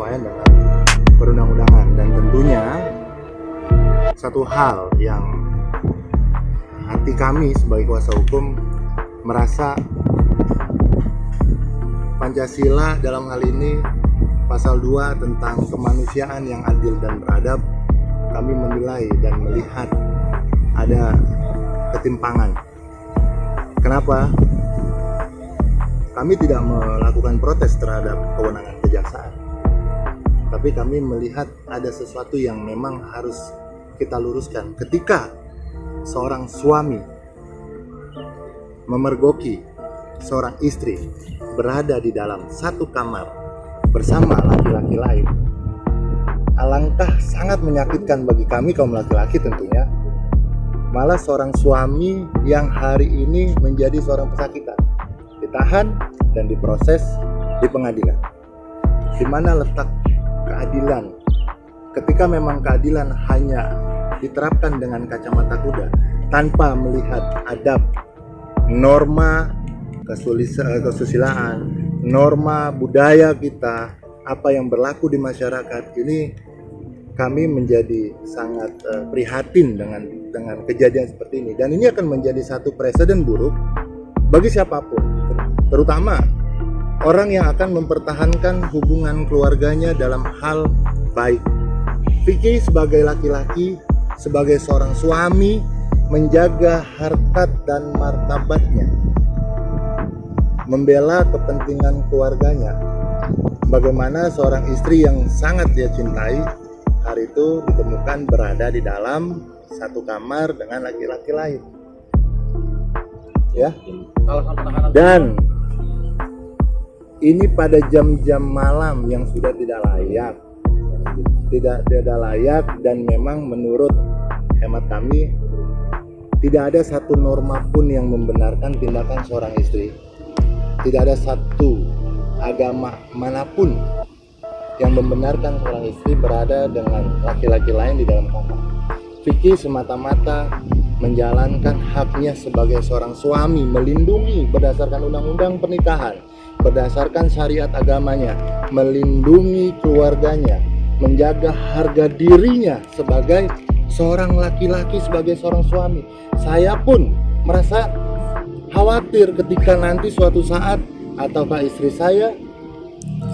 berkesesuaian dengan perundang-undangan. Dan tentunya satu hal yang hati kami sebagai kuasa hukum merasa Pancasila dalam hal ini pasal 2 tentang kemanusiaan yang adil dan beradab, kami menilai dan melihat ada ketimpangan. Kenapa? Kami tidak melakukan protes terhadap kewenangan kejaksaan, tapi kami melihat ada sesuatu yang memang harus kita luruskan. Ketika seorang suami memergoki seorang istri berada di dalam satu kamar bersama laki-laki lain, alangkah sangat menyakitkan bagi kami kaum laki-laki tentunya. Malah seorang suami yang hari ini menjadi seorang pesakitan ditahan dan diproses di pengadilan. Di mana letak keadilan? Ketika memang keadilan hanya diterapkan dengan kacamata kuda tanpa melihat adab, norma kesusilaan, norma budaya kita, apa yang berlaku di masyarakat ini, kami menjadi sangat prihatin dengan kejadian seperti ini. Dan ini akan menjadi satu presiden buruk bagi siapapun, terutama orang yang akan mempertahankan hubungan keluarganya dalam hal baik. Vicky sebagai laki-laki, sebagai seorang suami, menjaga harkat dan martabatnya, membela kepentingan keluarganya. Bagaimana seorang istri yang sangat dia cintai hari itu ditemukan berada di dalam satu kamar dengan laki-laki lain, ya. Dan ini pada jam-jam malam yang sudah tidak layak, dan memang menurut hemat kami tidak ada satu norma pun yang membenarkan tindakan seorang istri. Tidak ada satu agama manapun yang membenarkan seorang istri berada dengan laki-laki lain di dalam kamar. Vicky semata-mata menjalankan haknya sebagai seorang suami, melindungi berdasarkan undang-undang pernikahan, berdasarkan syariat agamanya, melindungi keluarganya, menjaga harga dirinya sebagai seorang laki-laki, sebagai seorang suami. Saya pun merasa khawatir ketika nanti suatu saat ataukah istri saya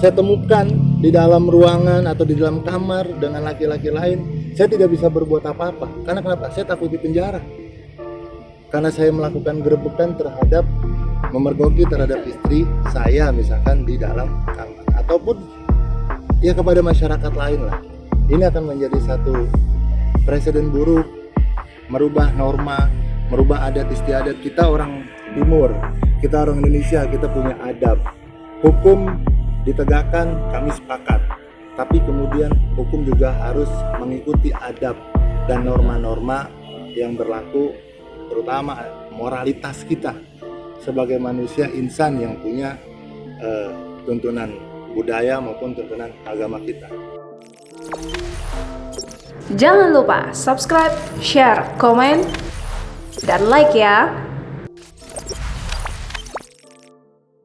temukan di dalam ruangan atau di dalam kamar dengan laki-laki lain. Saya tidak bisa berbuat apa-apa. Karena kenapa? Saya takut dipenjara. Karena saya melakukan gerebekan terhadap, memergoki terhadap istri saya misalkan di dalam kamar, ataupun ya kepada masyarakat lain lah. Ini akan menjadi satu presiden buruk, merubah norma, merubah adat istiadat. Kita orang Timur, kita orang Indonesia, kita punya adab. Hukum ditegakkan, kami sepakat, tapi kemudian hukum juga harus mengikuti adab dan norma-norma yang berlaku, terutama moralitas kita sebagai manusia insan yang punya tuntunan budaya maupun tuntunan agama kita. Jangan lupa subscribe, share, komen, dan like ya.